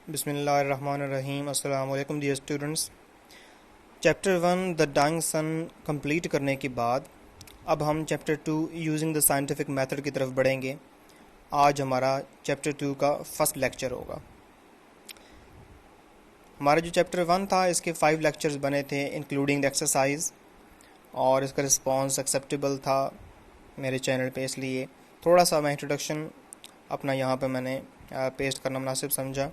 بسم اللہ الرحمن الرحیم۔ السلام علیکم ڈیئر اسٹوڈنٹس۔ چیپٹر 1 دا ڈائنگ سن کمپلیٹ کرنے کے بعد اب ہم chapter 2 using the scientific method کی طرف بڑھیں گے۔ آج ہمارا چیپٹر 2 کا فرسٹ لیکچر ہوگا۔ ہمارا جو چیپٹر 1 تھا اس کے 5 لیکچرز بنے تھے انکلوڈنگ دا ایکسرسائز، اور اس کا رسپانس ایکسیپٹیبل تھا میرے چینل پہ، اس لیے تھوڑا سا میں انٹروڈکشن اپنا یہاں پہ میں نے پیسٹ کرنا مناسب سمجھا۔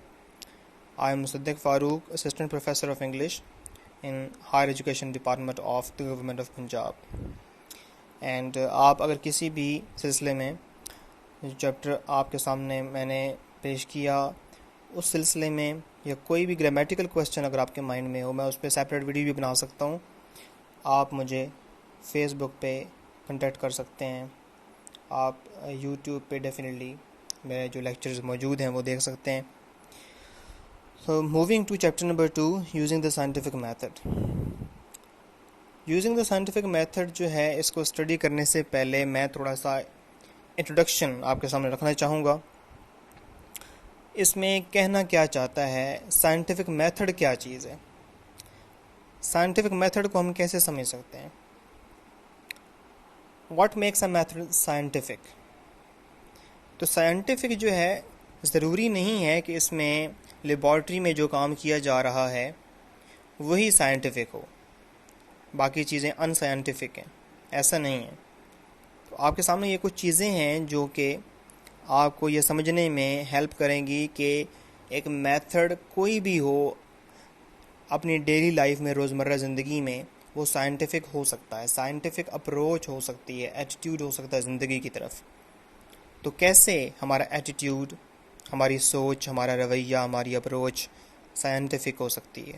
I am Musaddiq Farooq, Assistant Professor of English in Higher Education Department of the Government of Punjab. And آپ اگر کسی بھی سلسلے میں چیپٹر آپ کے سامنے میں نے پیش کیا، اس سلسلے میں یا کوئی بھی گرامیٹیکل کویسچن اگر آپ کے مائنڈ میں ہو، میں اس پہ سیپریٹ ویڈیو بھی بنا سکتا ہوں۔ آپ مجھے فیس بک پہ کنٹیکٹ کر سکتے ہیں، آپ یوٹیوب پہ ڈیفینیٹلی میرے جو لیکچرز موجود ہیں وہ دیکھ سکتے ہیں۔ So moving to chapter number 2, using the scientific method. Using the scientific method جو ہے اس کو اسٹڈی کرنے سے پہلے میں تھوڑا سا انٹروڈکشن آپ کے سامنے رکھنا چاہوں گا۔ اس میں کہنا کیا چاہتا ہے، سائنٹیفک میتھڈ کیا چیز ہے، سائنٹیفک میتھڈ کو ہم کیسے سمجھ سکتے ہیں۔ What makes a method scientific؟ تو سائنٹیفک جو ہے ضروری نہیں ہے کہ اس میں لیبارٹری میں جو کام کیا جا رہا ہے وہی سائنٹیفک ہو، باقی چیزیں ان سائنٹیفک ہیں، ایسا نہیں ہے۔ تو آپ کے سامنے یہ کچھ چیزیں ہیں جو کہ آپ کو یہ سمجھنے میں ہیلپ کریں گی کہ ایک میتھڈ کوئی بھی ہو اپنی ڈیلی لائف میں، روزمرہ زندگی میں، وہ سائنٹیفک ہو سکتا ہے، سائنٹیفک اپروچ ہو سکتی ہے، ایٹیٹیوڈ ہو سکتا ہے زندگی کی طرف۔ تو کیسے ہمارا ایٹیٹیوڈ، ہماری سوچ، ہمارا رویہ، ہماری اپروچ سائنٹیفک ہو سکتی ہے؟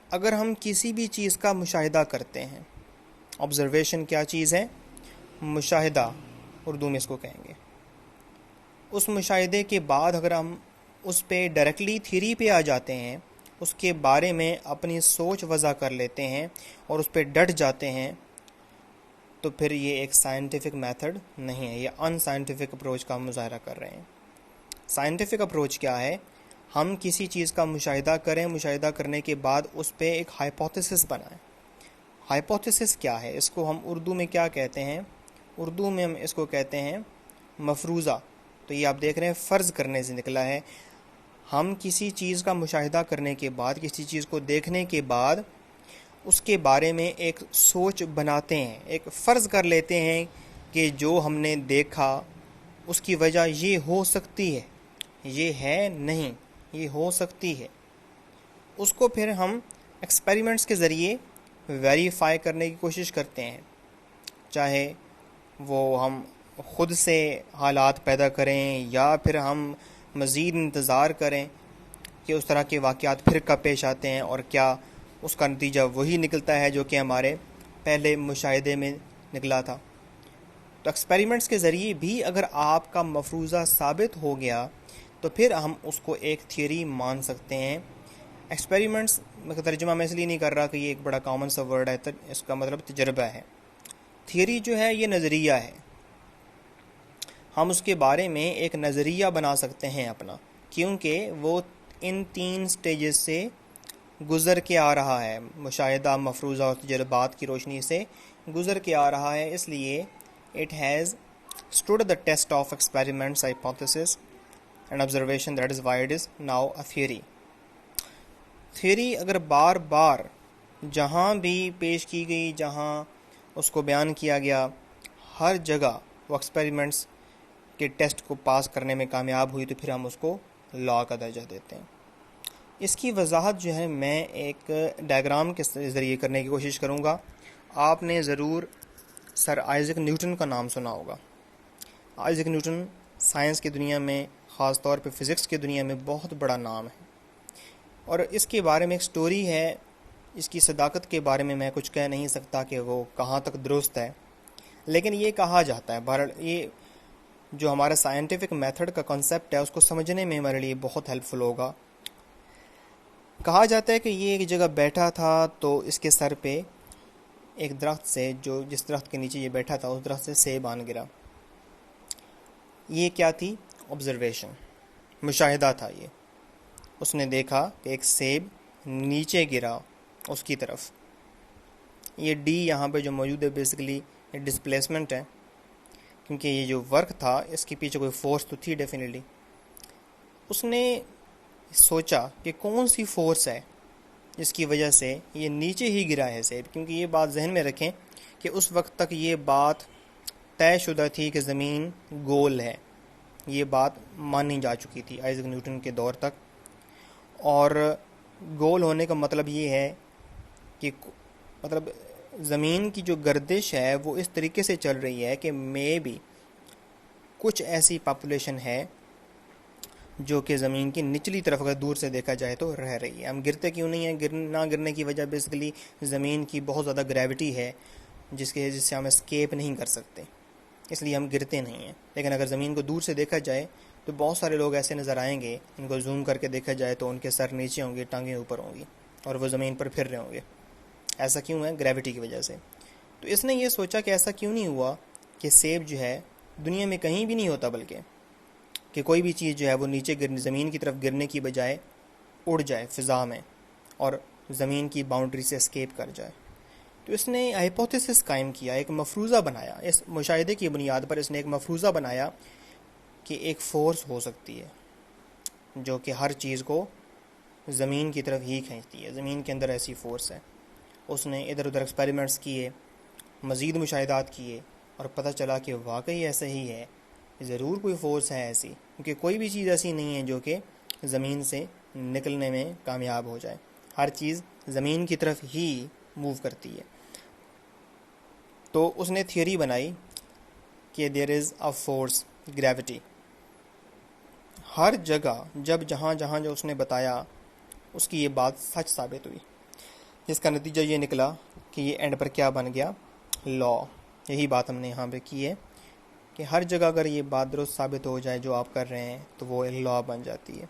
اگر ہم کسی بھی چیز کا مشاہدہ کرتے ہیں، آبزرویشن کیا چیز ہے؟ مشاہدہ اردو میں اس کو کہیں گے۔ اس مشاہدے کے بعد اگر ہم اس پہ ڈائریکٹلی تھیوری پہ آ جاتے ہیں، اس کے بارے میں اپنی سوچ وضع کر لیتے ہیں اور اس پہ ڈٹ جاتے ہیں، تو پھر یہ ایک سائنٹیفک میتھڈ نہیں ہے، یہ ان سائنٹیفک اپروچ کا ہم مظاہرہ کر رہے ہیں۔ سائنٹیفک اپروچ کیا ہے؟ ہم کسی چیز کا مشاہدہ کریں، مشاہدہ کرنے کے بعد اس پہ ایک ہائپوتھیسس بنائیں۔ ہائپوتھیسس کیا ہے؟ اس کو ہم اردو میں کیا کہتے ہیں؟ اردو میں ہم اس کو کہتے ہیں مفروضہ۔ تو یہ آپ دیکھ رہے ہیں فرض کرنے سے نکلا ہے۔ ہم کسی چیز کا مشاہدہ کرنے کے بعد، کسی چیز کو دیکھنے کے بعد اس کے بارے میں ایک سوچ بناتے ہیں، ایک فرض کر لیتے ہیں کہ جو ہم نے دیکھا اس کی وجہ یہ ہو سکتی ہے، یہ ہے نہیں، یہ ہو سکتی ہے۔ اس کو پھر ہم ایکسپیریمنٹس کے ذریعے ویریفائی کرنے کی کوشش کرتے ہیں، چاہے وہ ہم خود سے حالات پیدا کریں یا پھر ہم مزید انتظار کریں کہ اس طرح کے واقعات پھر کب پیش آتے ہیں اور کیا اس کا نتیجہ وہی نکلتا ہے جو کہ ہمارے پہلے مشاہدے میں نکلا تھا۔ تو ایکسپیریمنٹس کے ذریعے بھی اگر آپ کا مفروضہ ثابت ہو گیا تو پھر ہم اس کو ایک تھیوری مان سکتے ہیں۔ ایکسپیریمنٹس کا ترجمہ میں اس لیے نہیں کر رہا کہ یہ ایک بڑا کامن سا ورڈ ہے، اس کا مطلب تجربہ ہے۔ تھیوری جو ہے یہ نظریہ ہے، ہم اس کے بارے میں ایک نظریہ بنا سکتے ہیں اپنا، کیونکہ وہ ان 3 سٹیجز سے گزر کے آ رہا ہے، مشاہدہ، مفروضہ اور تجربات کی روشنی سے گزر کے آ رہا ہے، اس لیے it has stood the test of experiments, hypothesis and observation. That is why it is now a theory. Theory اگر بار بار جہاں بھی پیش کی گئی، جہاں اس کو بیان کیا گیا، ہر جگہ وہ ایکسپیریمنٹس کے ٹیسٹ کو پاس کرنے میں کامیاب ہوئی، تو پھر ہم اس کو لا کا درجہ دیتے ہیں۔ اس کی وضاحت جو ہے میں ایک ڈائیگرام کے ذریعے کرنے کی کوشش کروں گا۔ آپ نے ضرور سر آئزک نیوٹن کا نام سنا ہوگا۔ آئزک نیوٹن سائنس کی دنیا میں، خاص طور پہ فزکس کی دنیا میں بہت بڑا نام ہے، اور اس کے بارے میں ایک سٹوری ہے۔ اس کی صداقت کے بارے میں کچھ کہہ نہیں سکتا کہ وہ کہاں تک درست ہے، لیکن یہ کہا جاتا ہے، بہرحال یہ جو ہمارا سائنٹیفک میتھڈ کا کنسیپٹ ہے اس کو سمجھنے میں ہمارے لیے بہت ہیلپ فل ہوگا۔ کہا جاتا ہے کہ یہ ایک جگہ بیٹھا تھا تو اس کے سر پہ ایک درخت سے، جس درخت کے نیچے یہ بیٹھا تھا اس درخت سے سیب آن گرا۔ یہ کیا تھی؟ آبزرویشن، مشاہدہ تھا یہ۔ اس نے دیکھا کہ ایک سیب نیچے گرا اس کی طرف. یہ ڈی یہاں پہ جو موجود ہے بیسیکلی یہ ڈسپلیسمنٹ ہے، کیونکہ یہ جو ورک تھا اس کے پیچھے کوئی فورس تو تھی ڈیفینیٹلی. اس نے سوچا کہ کون سی فورس ہے جس کی وجہ سے یہ نیچے ہی گرا ہے سیب، کیونکہ یہ بات ذہن میں رکھیں کہ اس وقت تک یہ بات طے شدہ تھی کہ زمین گول ہے. یہ بات مانی جا چکی تھی آئزیک نیوٹن کے دور تک. اور گول ہونے کا مطلب یہ ہے کہ مطلب زمین کی جو گردش ہے وہ اس طریقے سے چل رہی ہے کہ میں بھی کچھ ایسی پاپولیشن ہے جو کہ زمین کی نچلی طرف اگر دور سے دیکھا جائے تو رہ رہی ہے. ہم گرتے کیوں نہیں ہیں؟ نہ گرنے کی وجہ بیسیکلی زمین کی بہت زیادہ گریوٹی ہے جس سے ہم اسکیپ نہیں کر سکتے، اس لیے ہم گرتے نہیں ہیں. لیکن اگر زمین کو دور سے دیکھا جائے تو بہت سارے لوگ ایسے نظر آئیں گے، ان کو زوم کر کے دیکھا جائے تو ان کے سر نیچے ہوں گے، ٹانگیں اوپر ہوں گی اور وہ زمین پر پھر رہے ہوں گے. ایسا کیوں ہے؟ گریوٹی کی وجہ سے. تو اس نے یہ سوچا کہ ایسا کیوں نہیں ہوا کہ سیب جو ہے دنیا میں کہیں بھی نہیں ہوتا، بلکہ کہ کوئی بھی چیز جو ہے وہ نیچے زمین کی طرف گرنے کی بجائے اڑ جائے فضا میں اور زمین کی باؤنڈری سے اسکیپ کر جائے. تو اس نے ہائپوتھیسس قائم کیا، ایک مفروضہ بنایا. اس مشاہدے کی بنیاد پر اس نے ایک مفروضہ بنایا کہ ایک فورس ہو سکتی ہے جو کہ ہر چیز کو زمین کی طرف ہی کھینچتی ہے. زمین کے اندر ایسی فورس ہے. اس نے ادھر ادھر ایکسپیریمنٹس کیے، مزید مشاہدات کیے اور پتہ چلا کہ واقعی ایسا ہی ہے، ضرور کوئی فورس ہے ایسی، کیونکہ کوئی بھی چیز ایسی نہیں ہے جو کہ زمین سے نکلنے میں کامیاب ہو جائے. ہر چیز زمین کی طرف ہی موو کرتی ہے. تو اس نے تھیوری بنائی کہ دیر از اے فورس گریوٹی. ہر جگہ جہاں جو اس نے بتایا اس کی یہ بات سچ ثابت ہوئی، جس کا نتیجہ یہ نکلا کہ یہ اینڈ پر کیا بن گیا؟ لا. یہی بات ہم نے یہاں پہ کی ہے کہ ہر جگہ اگر یہ بات درست ثابت ہو جائے جو آپ کر رہے ہیں تو وہ لا بن جاتی ہے.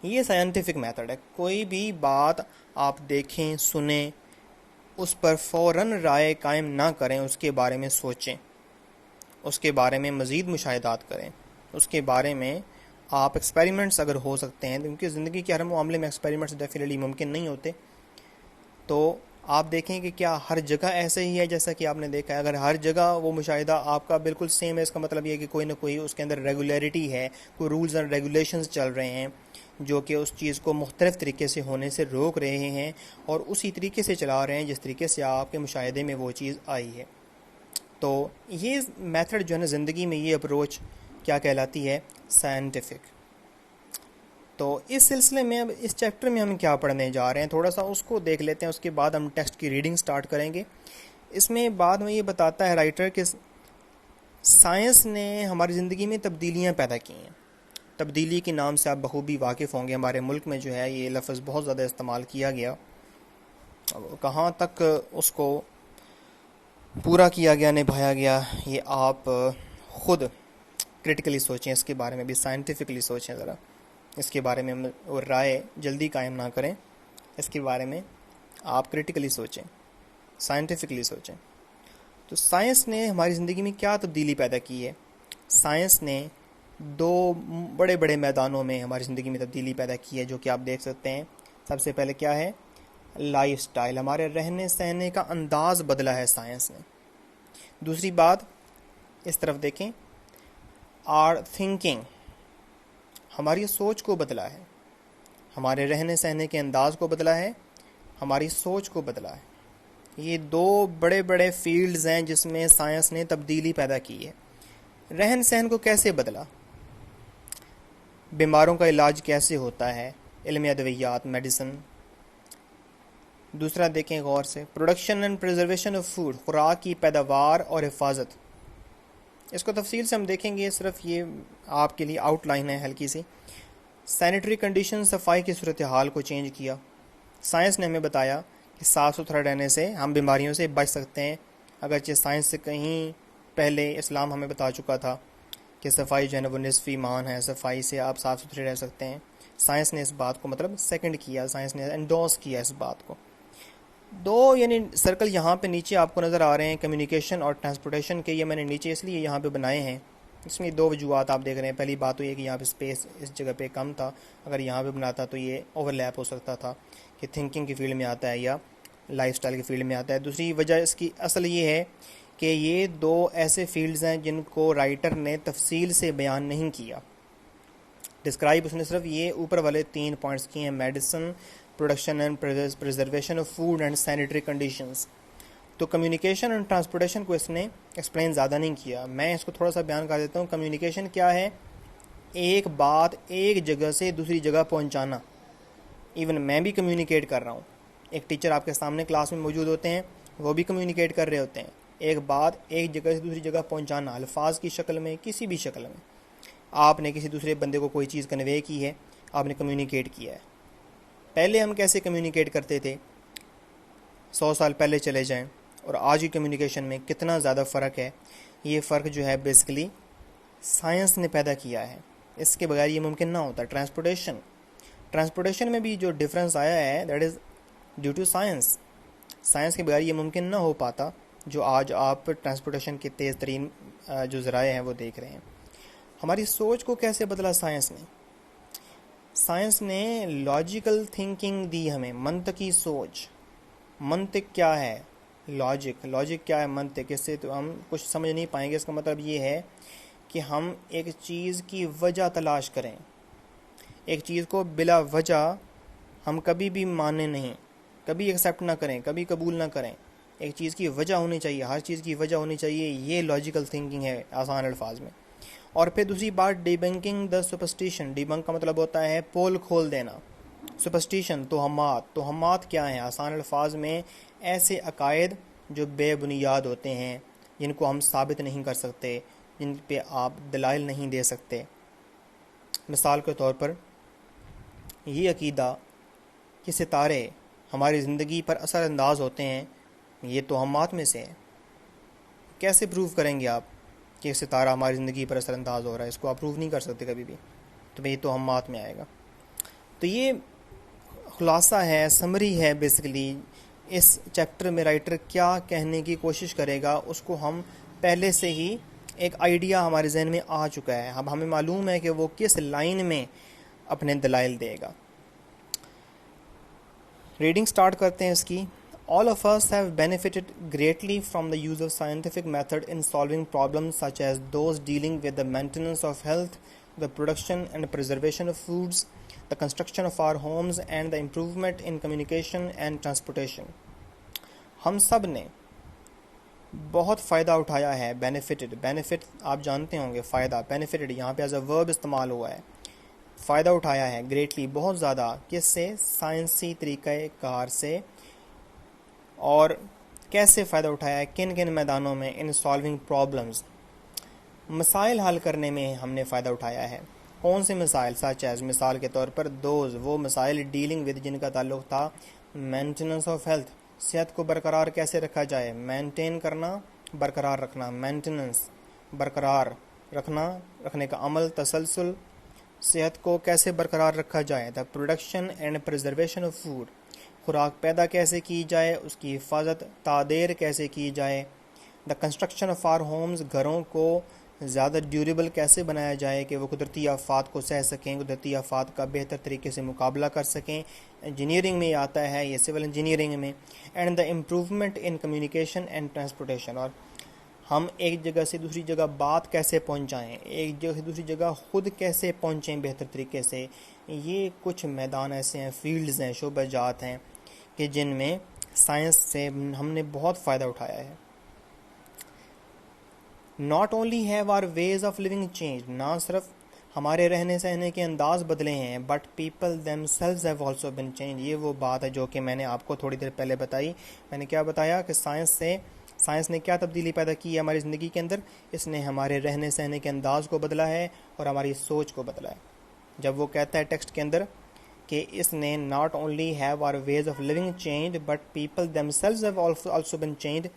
یہ سائنٹیفک میتھڈ ہے. کوئی بھی بات آپ دیکھیں، سنیں، اس پر فوراً رائے قائم نہ کریں، اس کے بارے میں سوچیں، اس کے بارے میں مزید مشاہدات کریں، اس کے بارے میں آپ ایکسپیریمنٹس اگر ہو سکتے ہیں، کیونکہ زندگی کے ہر معاملے میں ایکسپیریمنٹس ڈیفینیٹلی ممکن نہیں ہوتے. تو آپ دیکھیں کہ کیا ہر جگہ ایسے ہی ہے جیسا کہ آپ نے دیکھا ہے. اگر ہر جگہ وہ مشاہدہ آپ کا بالکل سیم ہے، اس کا مطلب یہ ہے کہ کوئی نہ کوئی اس کے اندر ریگولیرٹی ہے، کوئی رولز اینڈ ریگولیشنز چل رہے ہیں جو کہ اس چیز کو مختلف طریقے سے ہونے سے روک رہے ہیں اور اسی طریقے سے چلا رہے ہیں جس طریقے سے آپ کے مشاہدے میں وہ چیز آئی ہے. تو یہ میتھڈ جو ہے نا زندگی میں، یہ اپروچ کیا کہلاتی ہے؟ سائنٹیفک. تو اس سلسلے میں اب اس چیپٹر میں ہم کیا پڑھنے جا رہے ہیں، تھوڑا سا اس کو دیکھ لیتے ہیں، اس کے بعد ہم ٹیکسٹ کی ریڈنگ سٹارٹ کریں گے. اس میں بعد میں یہ بتاتا ہے رائٹر کہ سائنس نے ہماری زندگی میں تبدیلیاں پیدا کی ہیں. تبدیلی کے نام سے آپ بخوبی واقف ہوں گے. ہمارے ملک میں جو ہے یہ لفظ بہت زیادہ استعمال کیا گیا. کہاں تک اس کو پورا کیا گیا، نبھایا گیا، یہ آپ خود کرٹیکلی سوچیں، اس کے بارے میں بھی سائنٹیفکلی سوچیں ذرا. اس کے بارے میں اور رائے جلدی قائم نہ کریں، اس کے بارے میں آپ کرٹیکلی سوچیں، سائنٹیفکلی سوچیں. تو سائنس نے ہماری زندگی میں کیا تبدیلی پیدا کی ہے؟ سائنس نے دو بڑے بڑے میدانوں میں ہماری زندگی میں تبدیلی پیدا کی ہے جو کہ آپ دیکھ سکتے ہیں. سب سے پہلے کیا ہے؟ Life style. ہمارے رہنے سہنے کا انداز بدلا ہے سائنس نے. دوسری بات اس طرف دیکھیں، آر تھنکنگ، ہماری سوچ کو بدلا ہے. ہمارے رہنے سہنے کے انداز کو بدلا ہے، ہماری سوچ کو بدلا ہے. یہ دو بڑے بڑے فیلڈز ہیں جس میں سائنس نے تبدیلی پیدا کی ہے. رہن سہن کو کیسے بدلا؟ بیماروں کا علاج کیسے ہوتا ہے؟ علم ادویات، میڈیسن. دوسرا دیکھیں غور سے، production and preservation of food, خوراک کی پیداوار اور حفاظت. اس کو تفصیل سے ہم دیکھیں گے، صرف یہ آپ کے لیے آؤٹ لائن ہے ہلکی سی. سینیٹری کنڈیشن، صفائی کی صورتحال کو چینج کیا. سائنس نے ہمیں بتایا کہ صاف ستھرا رہنے سے ہم بیماریوں سے بچ سکتے ہیں، اگرچہ سائنس سے کہیں پہلے اسلام ہمیں بتا چکا تھا کہ صفائی جو ہے نا وہ نصف ایمان ہے، صفائی سے آپ صاف ستھرے رہ سکتے ہیں. سائنس نے اس بات کو مطلب سیکنڈ کیا، سائنس نے انڈورس کیا اس بات کو. دو یعنی سرکل یہاں پہ نیچے آپ کو نظر آ رہے ہیں، کمیونیکیشن اور ٹرانسپورٹیشن کے. یہ میں نے نیچے اس لیے یہاں پہ بنائے ہیں، اس میں دو وجوہات آپ دیکھ رہے ہیں. پہلی بات تو یہ کہ یہاں پہ اسپیس اس جگہ پہ کم تھا, اگر یہاں پہ بناتا تو یہ اوور لیپ ہو سکتا تھا کہ تھنکنگ کی فیلڈ میں آتا ہے یا لائف سٹائل کی فیلڈ میں آتا ہے. دوسری وجہ اس کی اصل یہ ہے کہ یہ دو ایسے فیلڈز ہیں جن کو رائٹر نے تفصیل سے بیان نہیں کیا. ڈسکرائب اس نے صرف یہ اوپر والے 3 پوائنٹس کیے ہیں: medicine, production and preservation of food and sanitary conditions. تو کمیونیکیشن اینڈ ٹرانسپورٹیشن کو اس نے ایکسپلین زیادہ نہیں کیا. میں اس کو تھوڑا سا بیان کر دیتا ہوں. کمیونیکیشن کیا ہے؟ ایک بات ایک جگہ سے دوسری جگہ پہنچانا. ایون میں بھی کمیونیکیٹ کر رہا ہوں. ایک ٹیچر آپ کے سامنے کلاس میں موجود ہوتے ہیں, وہ بھی کمیونیکیٹ کر رہے ہوتے ہیں. ایک بات ایک جگہ سے دوسری جگہ پہنچانا, الفاظ کی شکل میں, کسی بھی شکل میں. آپ نے کسی دوسرے بندے کو کوئی چیز کنوے کی ہے, آپ نے کمیونیکیٹ کیا ہے. پہلے ہم کیسے کمیونیکیٹ کرتے تھے, 100 سال پہلے چلے جائیں, اور آج کی کمیونیکیشن میں کتنا زیادہ فرق ہے. یہ فرق جو ہے بیسیکلی سائنس نے پیدا کیا ہے. اس کے بغیر یہ ممکن نہ ہوتا. ٹرانسپورٹیشن میں بھی جو ڈفرینس آیا ہے, that is due to science. Science کے بغیر یہ ممکن نہ ہو پاتا جو آج آپ ٹرانسپورٹیشن کے تیز ترین جو ذرائع ہیں وہ دیکھ رہے ہیں. ہماری سوچ کو کیسے بدلا سائنس نے؟ سائنس نے لاجیکل تھنکنگ دی ہمیں, منطقی سوچ. منطق کیا ہے؟ لاجک کیا ہے؟ منطق. اس سے تو ہم کچھ سمجھ نہیں پائیں گے. اس کا مطلب یہ ہے کہ ہم ایک چیز کی وجہ تلاش کریں. ایک چیز کو بلا وجہ ہم کبھی بھی مانیں نہیں, کبھی ایکسیپٹ نہ کریں, کبھی قبول نہ کریں. ایک چیز کی وجہ ہونی چاہیے, ہر چیز کی وجہ ہونی چاہیے. یہ لاجیکل تھنکنگ ہے آسان الفاظ میں. اور پھر دوسری بات, ڈیبنکنگ دا سپرسٹیشن. ڈیبنک کا مطلب ہوتا ہے پول کھول دینا. سپرسٹیشن, توہمات کیا ہیں؟ آسان الفاظ میں ایسے عقائد جو بے بنیاد ہوتے ہیں, جن کو ہم ثابت نہیں کر سکتے, جن پہ آپ دلائل نہیں دے سکتے. مثال کے طور پر یہ عقیدہ کہ ستارے ہماری زندگی پر اثر انداز ہوتے ہیں, یہ توہمات میں سے ہے. کیسے پروف کریں گے آپ کہ ستارہ ہماری زندگی پر اثر انداز ہو رہا ہے؟ اس کو آپ پروف نہیں کر سکتے کبھی بھی, تو یہ توہمات میں آئے گا. تو یہ خلاصہ ہے, سمری ہے بیسیکلی. اس چیپٹر میں رائٹر کیا کہنے کی کوشش کرے گا اس کو ہم پہلے سے ہی ایک آئیڈیا ہمارے ذہن میں آ چکا ہے. اب ہمیں معلوم ہے کہ وہ کس لائن میں اپنے دلائل دے گا. ریڈنگ سٹارٹ کرتے ہیں اس کی. All of us have benefited greatly from the use of scientific method in solving problems such as those dealing with the maintenance of health, the production and preservation of foods, the construction of our homes, and the improvement in communication and transportation. ہم سب نے بہت فائدہ اٹھایا ہے. benefit آپ جانتے ہوں گے, فائدہ. benefited یہاں پہ ایز اے ورب استعمال ہوا ہے. فائدہ اٹھایا ہے گریٹلی, بہت زیادہ. کس سے؟ سائنسی طریقہ کار سے. اور کیسے فائدہ اٹھایا ہے؟ کن کن میدانوں میں؟ ان سالونگ پرابلمز, مسائل حل کرنے میں ہم نے فائدہ اٹھایا ہے. کون سے مسائل؟ سچ ایز, مثال کے طور پر, دوز وہ مسائل, ڈیلنگ ود جن کا تعلق تھا مینٹیننس آف ہیلتھ, صحت کو برقرار کیسے رکھا جائے. مینٹین کرنا, برقرار رکھنا. مینٹیننس, برقرار رکھنا, رکھنے کا عمل, تسلسل. صحت کو کیسے برقرار رکھا جائے. The production and preservation of food, خوراک پیدا کیسے کی جائے, اس کی حفاظت تعدیر کیسے کی جائے. The construction of our homes, گھروں کو زیادہ ڈیوریبل کیسے بنایا جائے کہ وہ قدرتی آفات کو سہ سکیں, قدرتی آفات کا بہتر طریقے سے مقابلہ کر سکیں. انجینئرنگ میں آتا ہے یہ, سول انجینئرنگ میں. And the improvement in communication and transportation, اور ہم ایک جگہ سے دوسری جگہ بات کیسے پہنچائیں, ایک جگہ سے دوسری جگہ خود کیسے پہنچیں بہتر طریقے سے. یہ کچھ میدان ایسے ہیں, فیلڈز ہیں, شعبہ جات ہیں کہ جن میں سائنس سے ہم نے بہت فائدہ اٹھایا ہے. Not only have our ways of living change, نہ صرف ہمارے رہنے سہنے کے انداز بدلے ہیں, but people themselves have also been change. یہ وہ بات ہے جو کہ میں نے آپ کو تھوڑی دیر پہلے بتائی. میں نے کیا بتایا کہ سائنس نے کیا تبدیلی پیدا کی ہے ہماری زندگی کے اندر. اس نے ہمارے رہنے سہنے کے انداز کو بدلا ہے اور ہماری سوچ کو بدلا ہے. جب وہ کہتا ہے ٹیکسٹ کے اندر کہ اس نے not only have our ways of living change but people themselves have also been change.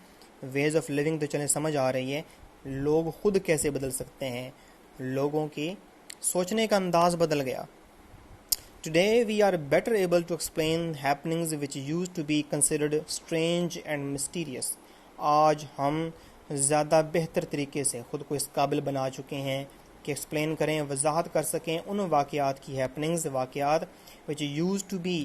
Ways of living تو چلیں سمجھ آ رہی ہے, لوگ خود کیسے بدل سکتے ہیں, لوگوں کی سوچنے کا انداز بدل گیا. Today we are better able to explain happenings which used to be considered strange and mysterious. آج ہم زیادہ بہتر طریقے سے خود کو اس قابل بنا چکے ہیں کہ ایکسپلین کریں، وضاحت کر سکیں ان واقعات کی، ہیپننگز، واقعات which used to be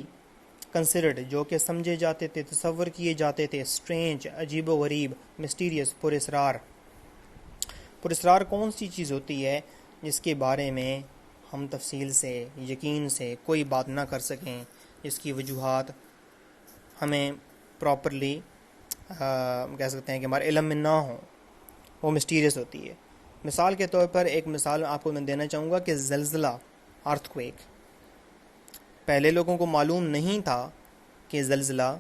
considered، جو کہ سمجھے جاتے تھے، تصور کیے جاتے تھے، اسٹرینج، عجیب و غریب، مسٹیریس، پراسرار۔ پراسرار کون سی چیز ہوتی ہے جس کے بارے میں ہم تفصیل سے، یقین سے کوئی بات نہ کر سکیں، جس کی وجوہات ہمیں پراپرلی کہہ سکتے ہیں کہ ہمارے علم میں نہ ہوں، وہ مسٹیریس ہوتی ہے۔ مثال کے طور پر ایک مثال آپ کو میں دینا چاہوں گا کہ زلزلہ، ارتھ کویک، پہلے لوگوں کو معلوم نہیں تھا کہ زلزلہ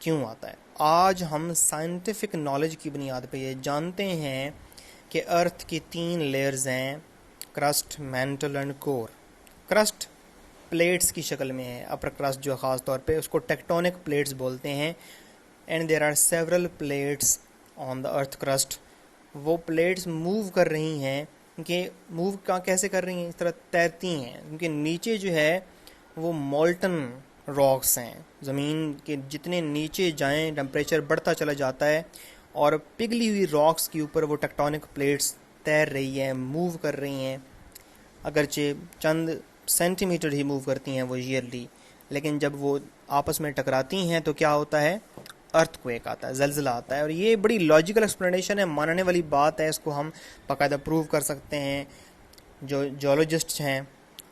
کیوں آتا ہے۔ آج ہم سائنٹیفک نالج کی بنیاد پہ یہ جانتے ہیں کہ ارتھ کی 3 لیئرز ہیں، crust, mantle and core. Crust plates کی شکل میں ہے، اپر کرسٹ جو خاص طور پہ اس کو ٹیکٹونک پلیٹس بولتے ہیں، and there are several plates on the earth crust. وہ پلیٹس موو کر رہی ہیں کہ موو کیسے کر رہی ہیں، اس طرح تیرتی ہیں، کیونکہ نیچے جو ہے وہ مولٹن راکس ہیں، زمین کے جتنے نیچے جائیں ٹمپریچر بڑھتا چلا جاتا ہے، اور پگھلی ہوئی راکس کے اوپر وہ ٹیکٹونک پلیٹس تیر رہی ہیں، موو کر رہی ہیں، اگرچہ چند سینٹی میٹر ہی موو کرتی ہیں وہ ایئرلی، لیکن جب وہ آپس میں ٹکراتی ہیں تو کیا ہوتا ہے، ارتھ کویک آتا ہے، زلزلہ آتا ہے۔ اور یہ بڑی لاجیکل ایکسپلینیشن ہے، ماننے والی بات ہے، اس کو ہم باقاعدہ پروو کر سکتے ہیں، جو جیولوجسٹ ہیں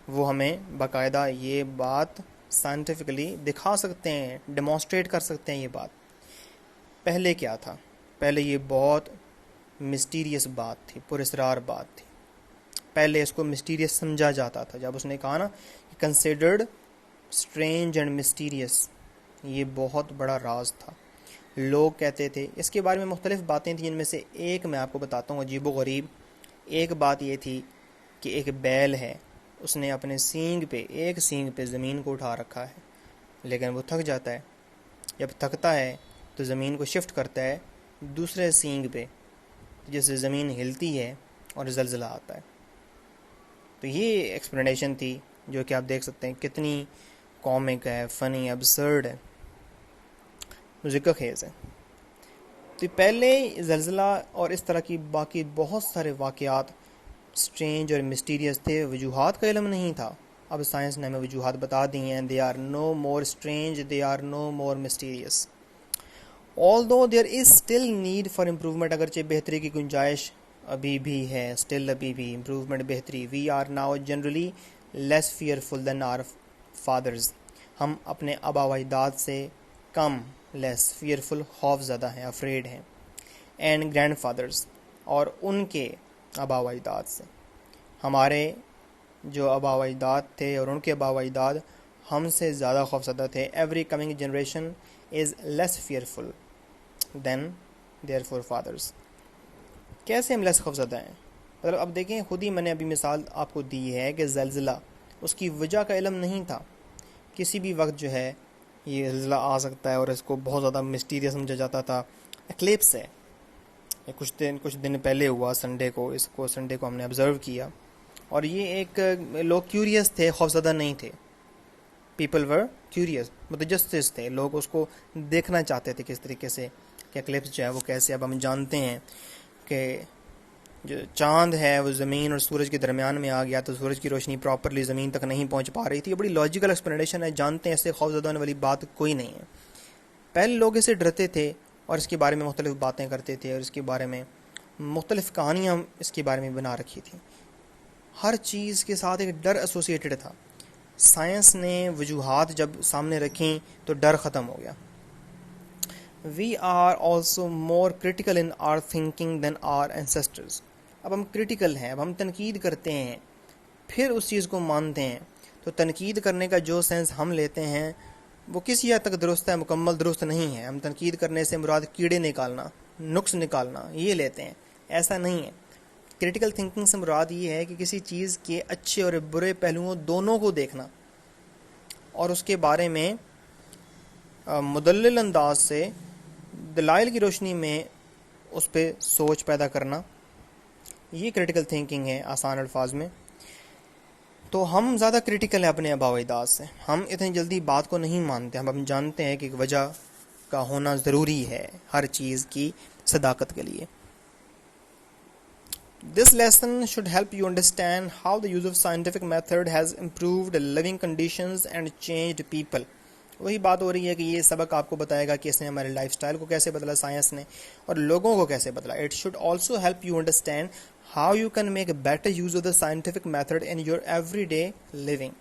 وہ ہمیں باقاعدہ یہ بات سائنٹیفکلی دکھا سکتے ہیں، ڈیمانسٹریٹ کر سکتے ہیں یہ بات۔ پہلے کیا تھا؟ پہلے یہ بہت مسٹیریس بات تھی، پراسرار بات تھی، پہلے اس کو مسٹیریس سمجھا جاتا تھا۔ جب اس نے کہا نا کنسیڈرڈ اسٹرینج اینڈ مسٹیریس، یہ بہت بڑا راز تھا، لوگ کہتے تھے۔ اس کے بارے میں مختلف باتیں تھیں، ان میں سے ایک میں آپ کو بتاتا ہوں عجیب و غریب۔ ایک بات یہ تھی کہ ایک بیل ہے، اس نے اپنے سینگ پہ، ایک سینگ پہ زمین کو اٹھا رکھا ہے، لیکن وہ تھک جاتا ہے، جب تھکتا ہے تو زمین کو شفٹ کرتا ہے دوسرے سینگ پہ، جس سے زمین ہلتی ہے اور زلزلہ آتا ہے۔ تو یہ ایکسپلینیشن تھی جو کہ آپ دیکھ سکتے ہیں کتنی کامک ہے، فنی، ابسرڈ ہے، ذکر خیز ہے۔ تو پہلے زلزلہ اور اس طرح کی باقی بہت سارے واقعات اسٹرینج اور مسٹیریس تھے، وجوہات کا علم نہیں تھا۔ اب سائنس نے ہمیں وجوہات بتا دی ہیں، they are no more strange, they are no more mysterious. Although there is still need for improvement، اگرچہ بہتری کی گنجائش ابھی بھی ہے، still ابھی بھی improvement، بہتری۔ We are now generally less fearful than our fathers، ہم اپنے آبا و اجداد سے کم، لیس فیئرفل، خوف زدہ ہیں، افریڈ ہیں، اینڈ گرینڈ فادرز، اور ان کے آبا و اجداد سے، ہمارے جو آبا و اجداد تھے اور ان کے آبا و اجداد ہم سے زیادہ خوف زدہ تھے۔ Every coming generation is less fearful than their forefathers. کیسے ہم لیس خوف زدہ ہیں؟ مطلب اب دیکھیں، خود ہی میں نے ابھی مثال آپ کو دی ہے کہ زلزلہ، اس کی وجہ کا علم نہیں تھا، کسی بھی وقت جو ہے یہ زلزلہ آ سکتا ہے، اور اس کو بہت زیادہ مسٹیریس سمجھا جاتا تھا۔ ایکلیپس ہے، کچھ دن پہلے ہوا، سنڈے کو ہم نے آبزرو کیا، اور یہ ایک لوگ کیوریس تھے، خوفزدہ نہیں تھے۔ پیپل ور کیوریس، متجسس تھے، لوگ اس کو دیکھنا چاہتے تھے کس طریقے سے کہ ایکلیپس جو ہے وہ کیسے۔ اب ہم جانتے ہیں کہ جو چاند ہے وہ زمین اور سورج کے درمیان میں آ گیا، تو سورج کی روشنی پراپرلی زمین تک نہیں پہنچ پا رہی تھی۔ یہ بڑی لاجیکل ایکسپلینیشن ہے، جانتے ہیں، اس سے خوفزدہ ہونے والی بات کوئی نہیں ہے۔ پہلے لوگ اسے ڈرتے تھے اور اس کے بارے میں مختلف باتیں کرتے تھے، اور اس کے بارے میں مختلف کہانیاں اس کے بارے میں بنا رکھی تھیں۔ ہر چیز کے ساتھ ایک ڈر ایسوسیٹڈ تھا۔ سائنس نے وجوہات جب سامنے رکھیں تو ڈر ختم ہو گیا۔ We are also more critical in our thinking than our ancestors۔ اب ہم کریٹیکل ہیں، اب ہم تنقید کرتے ہیں، پھر اس چیز کو مانتے ہیں۔ تو تنقید کرنے کا جو سینس ہم لیتے ہیں وہ کسی حد تک درست ہے، مکمل درست نہیں ہے۔ ہم تنقید کرنے سے مراد کیڑے نکالنا، نقص نکالنا یہ لیتے ہیں، ایسا نہیں ہے۔ کریٹیکل تھنکنگ سے مراد یہ ہے کہ کسی چیز کے اچھے اور برے پہلوؤں دونوں کو دیکھنا، اور اس کے بارے میں مدلل انداز سے دلائل کی روشنی میں اس پہ سوچ پیدا کرنا، یہ کریٹیکل تھنکنگ ہے آسان الفاظ میں۔ تو ہم زیادہ کریٹیکل ہیں اپنے آباء و اجداد سے، ہم اتنی جلدی بات کو نہیں مانتے، ہم جانتے ہیں کہ ایک وجہ کا ہونا ضروری ہے ہر چیز کی صداقت کے لیے۔ This lesson should help you understand how the use of scientific method has improved living conditions and changed people. وہی بات ہو رہی ہے کہ یہ سبق آپ کو بتائے گا کہ اس نے ہمارے لائف سٹائل کو کیسے بدلا سائنس نے اور لوگوں کو کیسے بدلا. It should also help you understand how you can make better use of the scientific method in your everyday living.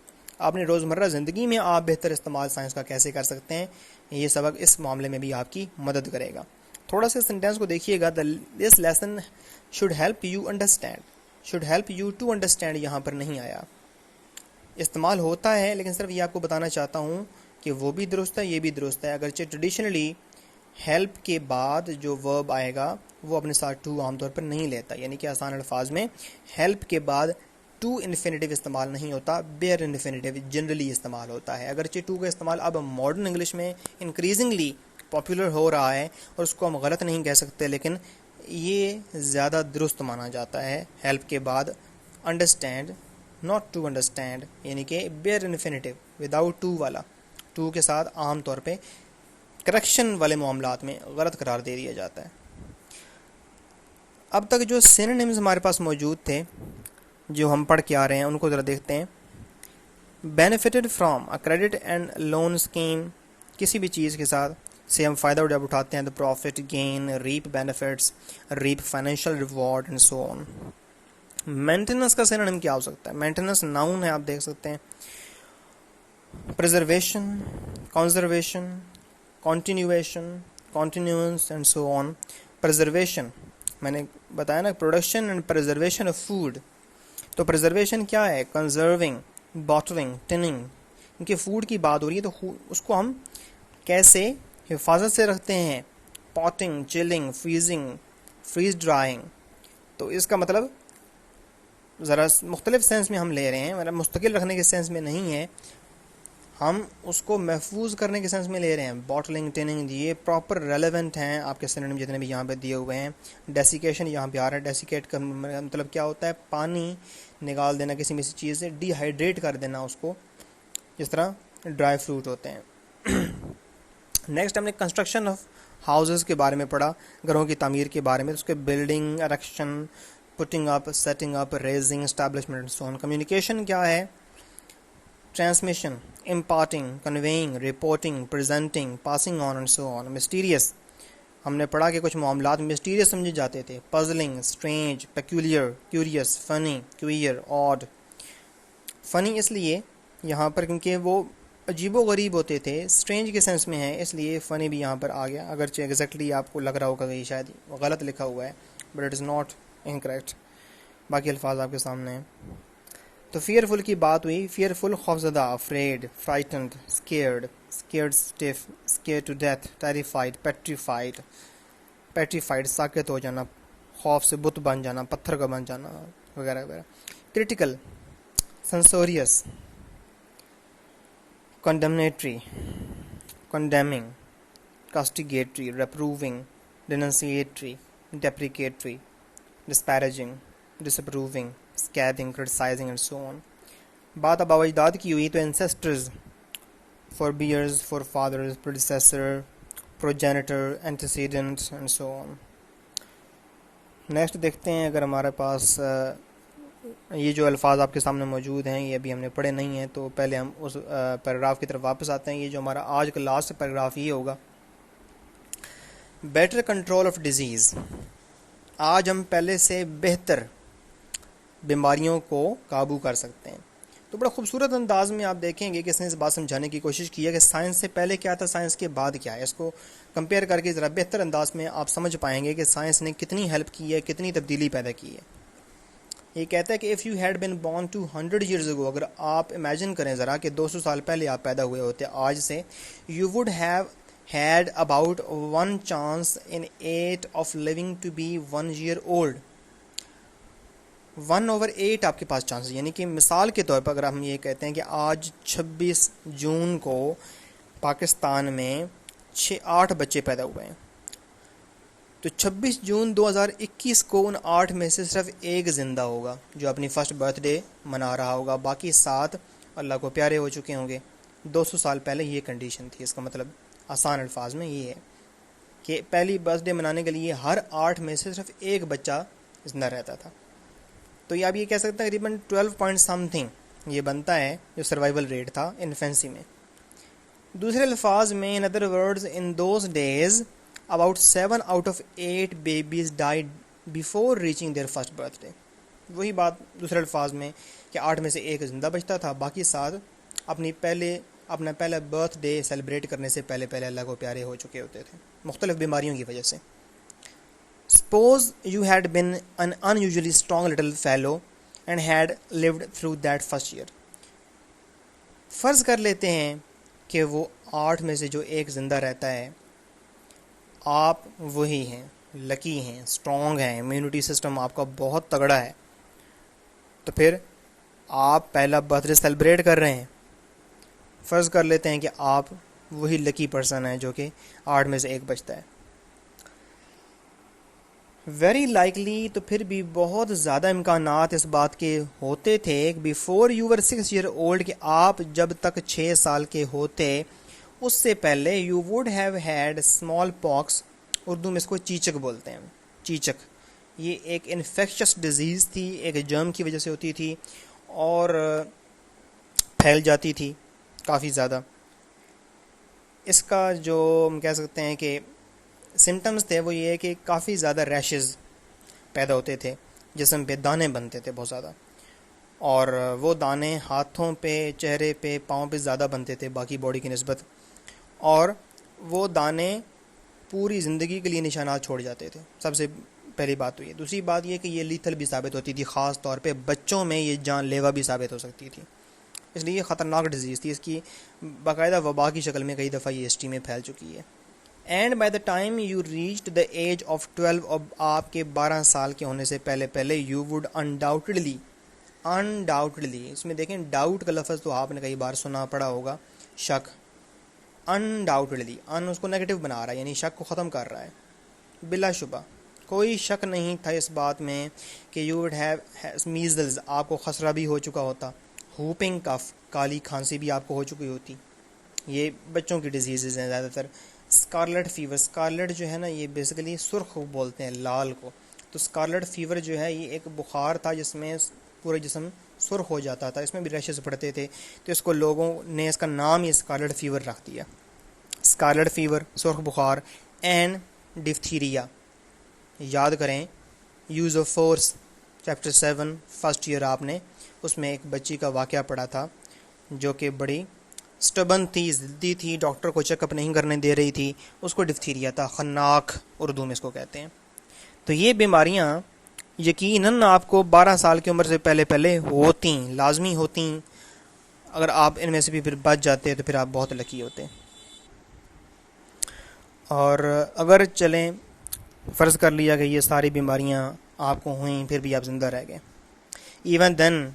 اپنی روزمرہ زندگی میں آپ بہتر استعمال سائنس کا کیسے کر سکتے ہیں, یہ سبق اس معاملے میں بھی آپ کی مدد کرے گا. تھوڑا سا سینٹینس کو دیکھیے گا. This lesson should help you understand. should help you to understand یہاں پر نہیں آیا, استعمال ہوتا ہے لیکن صرف یہ آپ کو بتانا چاہتا ہوں کہ وہ بھی درست ہے, یہ بھی درست ہے. اگرچہ ٹریڈیشنلی ہیلپ کے بعد جو ورب آئے گا وہ اپنے ساتھ ٹو عام طور پر نہیں لیتا, یعنی کہ آسان الفاظ میں ہیلپ کے بعد ٹو انفینیٹیو استعمال نہیں ہوتا, بیئر انفینیٹیو جنرلی استعمال ہوتا ہے. اگرچہ ٹو کا استعمال اب ماڈرن انگلش میں انکریزنگلی پاپولر ہو رہا ہے اور اس کو ہم غلط نہیں کہہ سکتے, لیکن یہ زیادہ درست مانا جاتا ہے ہیلپ کے بعد انڈرسٹینڈ, ناٹ ٹو انڈرسٹینڈ, یعنی کہ بیئر انفینیٹیو وداؤٹ ٹو والا ٹو کے ساتھ عام طور پہ کریکشن والے معاملات میں غلط قرار دے دیا جاتا ہے. اب تک جو سینونیمز ہمارے پاس موجود تھے جو ہم پڑھ کے آ رہے ہیں ان کو ذرا دیکھتے ہیں. Benefited from a credit and loan scheme, کسی بھی چیز کے ساتھ سے ہم فائدہ جب اٹھاتے ہیں تو profit, gain, reap benefits, reap financial reward and so on. Maintenance کا سینونیم کیا ہو سکتا ہے؟ مینٹیننس ناؤن ہے, آپ دیکھ سکتے ہیں. Preservation, conservation, continuation, continuance and so on. Preservation میں نے بتایا نا, production and preservation of food. تو پریزرویشن کیا ہے؟ Conserving, bottling, tinning. کیونکہ فوڈ کی بات ہو رہی ہے تو اس کو ہم کیسے حفاظت سے رکھتے ہیں؟ پاٹنگ, چلنگ, فریزنگ, فریز ڈرائنگ. تو اس کا مطلب ذرا مختلف سینس میں ہم لے رہے ہیں, مطلب مستقل رکھنے کے سینس میں نہیں ہے, ہم اس کو محفوظ کرنے کے سینس میں لے رہے ہیں. باٹلنگ, ٹننگ, یہ پراپر ریلیونٹ ہیں آپ کے سینونیم جتنے بھی یہاں پہ دیے ہوئے ہیں. ڈیسیکیشن یہاں پہ آ رہا ہے. ڈیسیکیٹ کا مطلب کیا ہوتا ہے؟ پانی نکال دینا کسی میں سے چیز سے, ڈی ہائیڈریٹ کر دینا اس کو, جس طرح ڈرائی فروٹ ہوتے ہیں. نیکسٹ ہم نے کنسٹرکشن آف ہاؤسز کے بارے میں پڑھا, گھروں کی تعمیر کے بارے میں. اس کے building, erection, putting up, setting up, raising, establishment and so on. Communication کیا ہے؟ Transmission, imparting, conveying, reporting, presenting, passing on and so on. Mysteries, ہم نے پڑھا کہ کچھ معاملات مسٹیریس سمجھے جاتے تھے. پزلنگ, اسٹرینج, پیکولیئر, کیوریس, فنی, کوئر, آڈ. فنی اس لیے یہاں پر کیونکہ وہ عجیب و غریب ہوتے تھے, اسٹرینج کے سینس میں ہے, اس لیے فنی بھی یہاں پر آ گیا. اگرچہ ایگزیکٹلی آپ کو لگ رہا ہوگا کہ شاید غلط لکھا ہوا ہے, but it is not incorrect. باقی الفاظ آپ کے سامنے ہیں. تو فیئرفل کی بات ہوئی. فیئرفل خوفزدہ, afraid, frightened, scared, scared stiff, scared to death, terrified, petrified, petrified ساکت ہو جانا, خوف سے بت بن جانا, پتھر کا بن جانا, وغیرہ وغیرہ. Critical, censorious, condemnatory, condemning, castigatory, reproving, denunciatory, deprecatory, disparaging, disapproving, scathing, criticizing and so on. بات اب اجداد کی ہوئی تو ancestors, forebears, forefathers, predecessor, progenitor, antecedent and so on. Next دیکھتے ہیں. اگر ہمارے پاس یہ جو الفاظ آپ کے سامنے موجود ہیں یہ ابھی ہم نے پڑھے نہیں ہیں, تو پہلے ہم اس پیراگراف کی طرف واپس آتے ہیں. یہ جو ہمارا آج کا لاسٹ پیراگراف یہ ہوگا, بیٹر کنٹرول آف ڈیزیز. آج ہم پہلے سے بہتر بیماریوں کو قابو کر سکتے ہیں. تو بڑا خوبصورت انداز میں آپ دیکھیں گے کہ اس نے اس بات سمجھانے کی کوشش کی ہے کہ سائنس سے پہلے کیا تھا, سائنس کے بعد کیا ہے. اس کو کمپیئر کر کے ذرا بہتر انداز میں آپ سمجھ پائیں گے کہ سائنس نے کتنی ہیلپ کی ہے, کتنی تبدیلی پیدا کی ہے. یہ کہتا ہے کہ if you had been born 200 years ago, اگر آپ امیجن کریں ذرا کہ 200 سال پہلے آپ پیدا ہوئے ہوتے آج سے, you would have had about 1 chance in 8 of living to be 1 year old. 1/8 آپ کے پاس چانس, یعنی کہ مثال کے طور پر اگر ہم یہ کہتے ہیں کہ آج 26 جون کو پاکستان میں 8 بچے پیدا ہوئے ہیں, تو 26 جون 2021 کو ان 8 میں سے صرف ایک زندہ ہوگا جو اپنی فرسٹ برتھ ڈے منا رہا ہوگا, باقی 7 اللہ کو پیارے ہو چکے ہوں گے. 200 سال پہلے یہ کنڈیشن تھی. اس کا مطلب آسان الفاظ میں یہ ہے کہ پہلی برتھ ڈے منانے کے لیے ہر 8 میں سے صرف ایک بچہ زندہ رہتا تھا. تو یہ آپ یہ کہہ سکتے ہیں تقریباً 12 پوائنٹ سم تھنگ یہ بنتا ہے جو سروائیول ریٹ تھا انفینسی میں. دوسرے الفاظ میں in other words in those days about 7 out of 8 babies died before reaching their first birthday. وہی بات دوسرے الفاظ میں کہ 8 میں سے ایک زندہ بچتا تھا، باقی 7 اپنا پہلا برتھ ڈے سیلیبریٹ کرنے سے پہلے اللہ کو پیارے ہو چکے ہوتے تھے مختلف بیماریوں کی وجہ سے. Suppose you had been an unusually strong little fellow and had lived through that first year. فرض کر لیتے ہیں کہ وہ 8 میں سے جو ایک زندہ رہتا ہے، آپ وہی ہیں، لکی ہیں، اسٹرانگ ہیں، امیونٹی سسٹم آپ کا بہت تگڑا ہے، تو پھر آپ پہلا برتھ ڈے سیلیبریٹ کر رہے ہیں. فرض کر لیتے ہیں کہ آپ وہی لکی پرسن ہیں جو کہ 8 میں سے ایک بچتا ہے. ویری لائکلی، تو پھر بھی بہت زیادہ امکانات اس بات کے ہوتے تھے before you were 6 year old کہ آپ جب تک 6 سال کے ہوتے اس سے پہلے you would have had smallpox. Urdu میں اس کو چیچک بولتے ہیں. چیچک یہ ایک انفیکشس ڈیزیز تھی، ایک جرم کی وجہ سے ہوتی تھی اور پھیل جاتی تھی کافی زیادہ. اس کا جو ہم کہہ سکتے ہیں کہ سمٹمز تھے وہ یہ ہے کہ کافی زیادہ ریشز پیدا ہوتے تھے، جسم پہ دانے بنتے تھے بہت زیادہ، اور وہ دانے ہاتھوں پہ، چہرے پہ، پاؤں پہ زیادہ بنتے تھے باقی باڈی کی نسبت، اور وہ دانے پوری زندگی کے لیے نشانات چھوڑ جاتے تھے. سب سے پہلی بات تو یہ. دوسری بات یہ کہ یہ لیتھل بھی ثابت ہوتی تھی، خاص طور پہ بچوں میں یہ جان لیوا بھی ثابت ہو سکتی تھی. اس لیے یہ خطرناک ڈیزیز تھی، اس کی باقاعدہ وبا کی شکل میں کئی دفعہ یہ ہسٹری میں پھیل چکی ہے. And by the time you reached the age of 12، اب آپ کے 12 سال کے ہونے سے پہلے یو وڈ انڈاؤٹڈلی، اس میں دیکھیں ڈاؤٹ کا لفظ تو آپ نے کئی بار سنا پڑا ہوگا، شک. انڈاؤٹڈلی، اس کو نیگیٹو بنا رہا ہے، یعنی شک کو ختم کر رہا ہے. بلا شبہ کوئی شک نہیں تھا اس بات میں کہ یو وڈ ہیو میزلز، آپ کو خسرہ بھی ہو چکا ہوتا، ہوپنگ کف، کالی کھانسی بھی آپ کو ہو چکی ہوتی. یہ بچوں کی ڈیزیزز ہیں زیادہ تر. اسکارلٹ فیور، اسکارلٹ جو ہے نا یہ بیسیکلی سرخ بولتے ہیں لال کو، تو اسکارلٹ فیور جو ہے یہ ایک بخار تھا جس میں پورے جسم سرخ ہو جاتا تھا، اس میں بھی ریشز پڑتے تھے، تو اس کو لوگوں نے اس کا نام ہی اسکارلٹ فیور رکھ دیا. اسکارلٹ فیور، سرخ بخار. اینڈ ڈفتھیریا، یاد کریں use of force chapter 7 first year آپ نے، اس میں ایک بچی کا واقعہ پڑھا تھا جو کہ بڑی سٹبن تھی، ضدی تھی، ڈاکٹر کو چیک اپ نہیں کرنے دے رہی تھی، اس کو ڈفتھیریا تھا، خناق اردو میں اس کو کہتے ہیں. تو یہ بیماریاں یقیناً آپ کو 12 سال کی عمر سے پہلے ہوتی، لازمی ہوتی. اگر آپ ان میں سے بھی پھر بچ جاتے تو پھر آپ بہت لکی ہوتے. اور اگر چلیں فرض کر لیا کہ یہ ساری بیماریاں آپ کو ہوئیں پھر بھی آپ زندہ رہ گئے، even then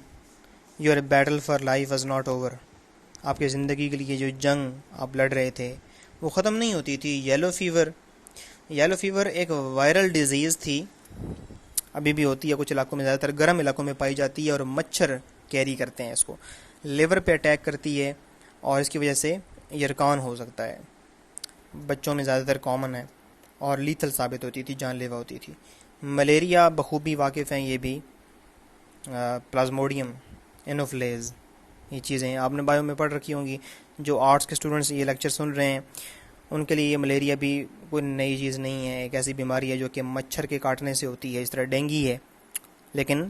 your battle for life was not over. آپ کی زندگی کے لیے جو جنگ آپ لڑ رہے تھے وہ ختم نہیں ہوتی تھی. یلو فیور ایک وائرل ڈیزیز تھی، ابھی بھی ہوتی ہے کچھ علاقوں میں، زیادہ تر گرم علاقوں میں پائی جاتی ہے، اور مچھر کیری کرتے ہیں اس کو، لیور پہ اٹیک کرتی ہے اور اس کی وجہ سے یرکان ہو سکتا ہے. بچوں میں زیادہ تر کامن ہے اور لیتھل ثابت ہوتی تھی، جان لیوا ہوتی تھی. ملیریا بخوبی واقف ہیں یہ بھی، پلازموڈیم، انوفلیز، یہ چیزیں آپ نے بایو میں پڑھ رکھی ہوں گی. جو آرٹس کے اسٹوڈنٹس یہ لیکچر سن رہے ہیں ان کے لیے یہ ملیریا بھی کوئی نئی چیز نہیں ہے، ایک ایسی بیماری ہے جو کہ مچھر کے کاٹنے سے ہوتی ہے، اس طرح ڈینگی ہے، لیکن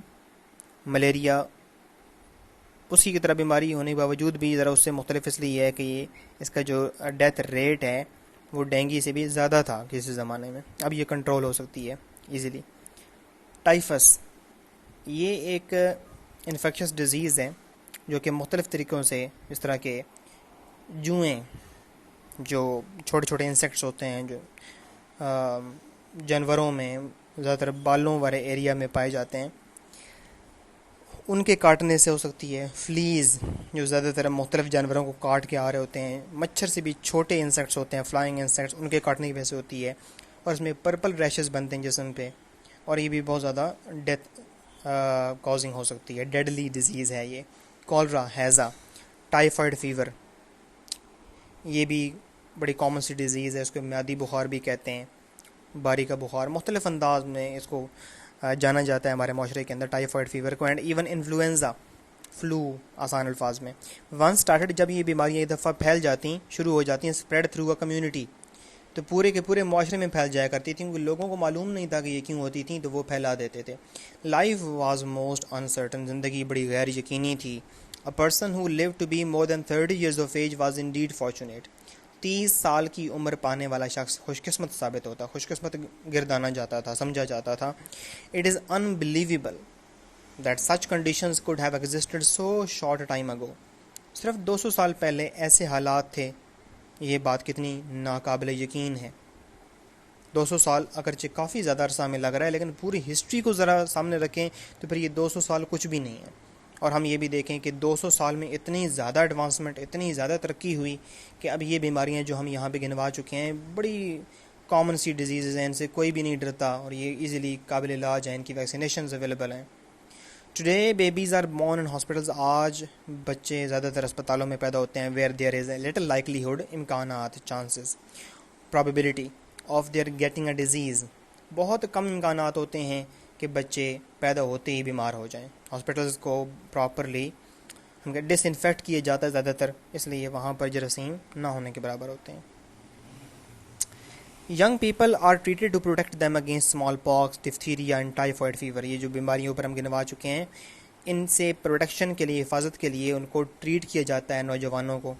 ملیریا اسی کی طرح بیماری ہونے کے باوجود بھی ذرا اس سے مختلف اس لیے ہے کہ یہ اس کا جو ڈیتھ ریٹ ہے وہ ڈینگی سے بھی زیادہ تھا کسی زمانے میں، اب یہ کنٹرول ہو سکتی ہے ایزیلی. ٹائفس یہ ایک انفیکشس ڈیزیز ہے جو کہ مختلف طریقوں سے، اس طرح کے جوئیں جو چھوٹے چھوٹے انسیکٹس ہوتے ہیں جو جانوروں میں زیادہ تر بالوں والے ایریا میں پائے جاتے ہیں، ان کے کاٹنے سے ہو سکتی ہے. فلیز جو زیادہ تر مختلف جانوروں کو کاٹ کے آ رہے ہوتے ہیں، مچھر سے بھی چھوٹے انسیکٹس ہوتے ہیں، فلائنگ انسیکٹس، ان کے کاٹنے کی وجہ سے ہوتی ہے، اور اس میں پرپل ریشز بنتے ہیں جسم پہ، اور یہ بھی بہت زیادہ ڈیتھ کازنگ ہو سکتی ہے، ڈیڈلی ڈیزیز ہے یہ. کالرا، ہیزا، ٹائیفائڈ فیور، یہ بھی بڑی کامن سی ڈیزیز ہے، اس کو میادی بخار بھی کہتے ہیں، باری کا بخار. مختلف انداز میں اس کو جانا جاتا ہے ہمارے معاشرے کے اندر ٹائیفائڈ فیور کو، اینڈ ایون انفلوئنزا، فلو آسان الفاظ میں. ون اسٹارٹڈ، جب یہ بیماریاں ایک دفعہ پھیل جاتی شروع ہو جاتی ہیں، اسپریڈ تھرو اے کمیونٹی، تو پورے کے پورے معاشرے میں پھیل جایا کرتی تھیں، کیونکہ لوگوں کو معلوم نہیں تھا کہ یہ کیوں ہوتی تھیں، تو وہ پھیلا دیتے تھے. لائف واز موسٹ انسرٹن، زندگی بڑی غیر یقینی تھی. A person who live to be more than 30 years of age was indeed fortunate. 30 سال کی عمر پانے والا شخص خوش قسمت ثابت ہوتا، خوش قسمت گردانا جاتا تھا، سمجھا جاتا تھا. It is unbelievable that such conditions could have existed so short a time ago. صرف 200 سال پہلے ایسے حالات تھے. یہ بات کتنی ناقابل یقین ہے. 200 سال اگرچہ کافی زیادہ عرصہ میں لگ رہا ہے، لیکن پوری ہسٹری کو ذرا سامنے رکھیں تو پھر یہ 200 سال کچھ بھی نہیں ہے. اور ہم یہ بھی دیکھیں کہ 200 سال میں اتنی زیادہ ایڈوانسمنٹ، اتنی زیادہ ترقی ہوئی کہ اب یہ بیماریاں جو ہم یہاں پہ گنوا چکے ہیں بڑی کامن سی ڈیزیزز ہیں، ان سے کوئی بھی نہیں ڈرتا، اور یہ ایزیلی قابل علاج ہیں، ان کی ویکسینیشنز اویلیبل ہیں. Today babies are born in hospitals, آج بچے زیادہ تر اسپتالوں میں پیدا ہوتے ہیں. Where there is a little likelihood, امکانات، chances, probability of their getting a disease, بہت کم امکانات ہوتے ہیں کہ بچے پیدا ہوتے ہی بیمار ہو جائیں. ہاسپٹلز کو پراپرلی ان کا ڈس انفیکٹ کیا جاتا ہے زیادہ تر، اس لیے وہاں پر جراثیم نہ ہونے کے برابر ہوتے ہیں. Young people are treated to protect them against smallpox, diphtheria and typhoid fever. یہ جو بیماریوں پر ہم گنوا چکے ہیں، ان سے پروٹیکشن کے لیے، حفاظت کے لیے ان کو ٹریٹ کیا جاتا ہے. نوجوانوں کو،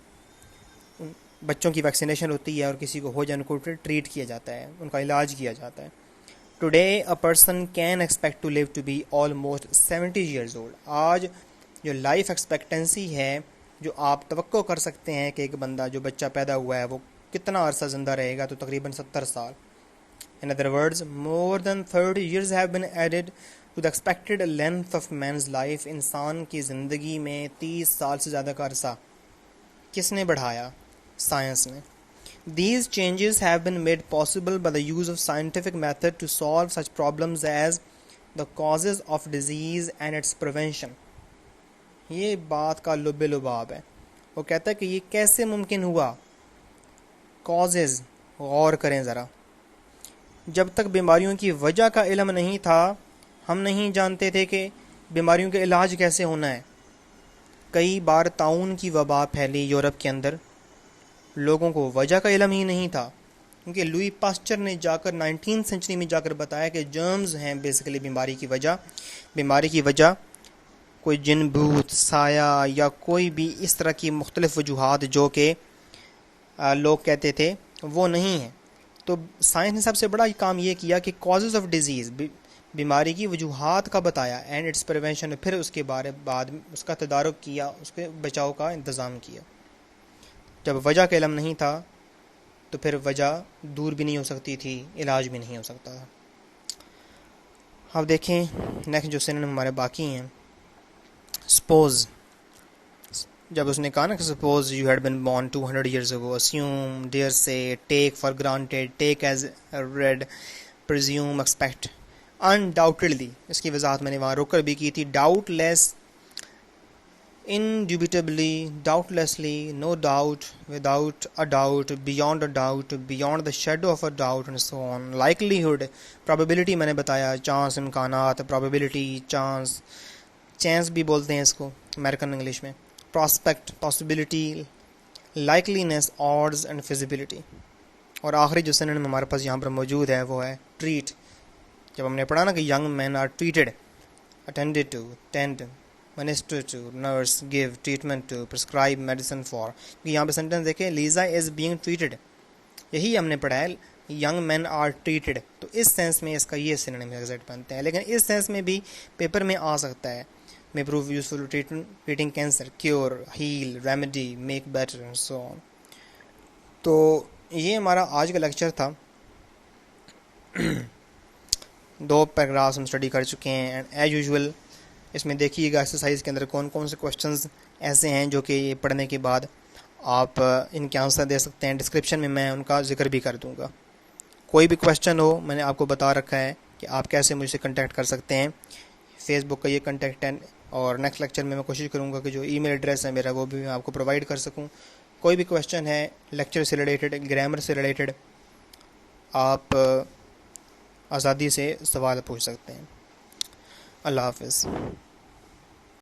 بچوں کی ویکسینیشن ہوتی ہے، اور کسی کو ہو جائے ان کو ٹریٹ کیا جاتا ہے، ان کا علاج کیا جاتا ہے. Today a person can expect to live to be almost 70 years old. آج جو لائف ایکسپیکٹنسی ہے، جو آپ توقع کر سکتے ہیں کہ ایک بندہ جو بچہ پیدا ہوا ہے وہ کتنا عرصہ زندہ رہے گا، تو تقریباً 70 سال. In other words, more than 30 years have been added to the expected length of man's life. انسان کی زندگی میں 30 سال سے زیادہ کا عرصہ کس نے بڑھایا؟ سائنس نے. These changes have been made possible by the use of scientific method to solve such problems as the causes of disease and its prevention. یہ بات کا لب لباب ہے. وہ کہتا ہے کہ یہ کیسے ممکن ہوا؟ کازز، غور کریں ذرا. جب تک بیماریوں کی وجہ کا علم نہیں تھا، ہم نہیں جانتے تھے کہ بیماریوں کا علاج کیسے ہونا ہے. کئی بار طاعون کی وبا پھیلی یورپ کے اندر، لوگوں کو وجہ کا علم ہی نہیں تھا، کیونکہ لوئی پاسچر نے جا کر 19 سینچری میں جا کر بتایا کہ جرمز ہیں بیسیکلی بیماری کی وجہ. بیماری کی وجہ کوئی جن بھوت، سایہ، یا کوئی بھی اس طرح کی مختلف وجوہات جو کہ لوگ کہتے تھے وہ نہیں ہیں. تو سائنس نے سب سے بڑا کام یہ کیا کہ کازز آف ڈیزیز، بیماری کی وجوہات کا بتایا، اینڈ اٹس پریونشن، پھر اس کے بعد اس کا تدارک کیا، اس کے بچاؤ کا انتظام کیا. جب وجہ کا علم نہیں تھا تو پھر وجہ دور بھی نہیں ہو سکتی تھی، علاج بھی نہیں ہو سکتا تھا. اب دیکھیں نیکسٹ جو سنن ہمارے باقی ہیں. سپوز، جب اس نے کہا نا کہ suppose you had been born 200 years ago، assume، dare say, take for granted, take as read, presume, expect, undoubtedly. اس کی وضاحت میں نے وہاں رک کر بھی کی تھی. Doubt less, indubitably، doubtlessly، no doubt، without a doubt، beyond a doubt، beyond the shadow of a doubt، and so on. likelihood، probability میں نے بتایا، چانس، امکانات، probability، چانس، چانس بھی بولتے ہیں اس کو امریکن انگلش میں. prospect، possibility، likeliness، odds and feasibility. اور آخری جو سنن میں ہمارے پاس یہاں پر موجود ہے وہ ہے ٹریٹ. جب ہم نے پڑھا نا کہ young men are treated، attended to، tend، minister to، nurse، give، treatment to، prescribe medicine for. یہاں پہ سینٹنس دیکھیں، لیزا از being treated، یہی ہم نے پڑھا ہے young men are treated. تو اس سینس میں اس کا یہ سینونیم ایگزیکٹ بنتے ہیں، لیکن اس سینس میں بھی پیپر میں آ سکتا ہے. may prove useful to treating cancer، cure، heal، remedy، make better and so on. تو یہ ہمارا آج کا لیکچر تھا. 2 پیراگرافس ہم اسٹڈی کر چکے ہیں، اینڈ ایز یوزول اس میں دیکھیے گا ایکسرسائز کے اندر کون کون سے کوشچنز ایسے ہیں جو کہ یہ پڑھنے کے بعد آپ ان کے آنسر دے سکتے ہیں. ڈسکرپشن میں میں ان کا ذکر بھی کر دوں گا. کوئی بھی کوشچن ہو، میں نے آپ کو بتا رکھا ہے کہ آپ کیسے مجھ سے کنٹیکٹ کر سکتے ہیں. فیس بک کا یہ کنٹیکٹ ہے، اور نیکسٹ لیکچر میں کوشش کروں گا کہ جو ای میل ایڈریس ہے میرا وہ بھی میں آپ کو پرووائڈ کر سکوں. کوئی بھی کوشچن ہے لیکچر سے ریلیٹڈ، گرامر سے ریلیٹڈ، آپ آزادی سے سوال پوچھ سکتے ہیں. اللہ حافظ.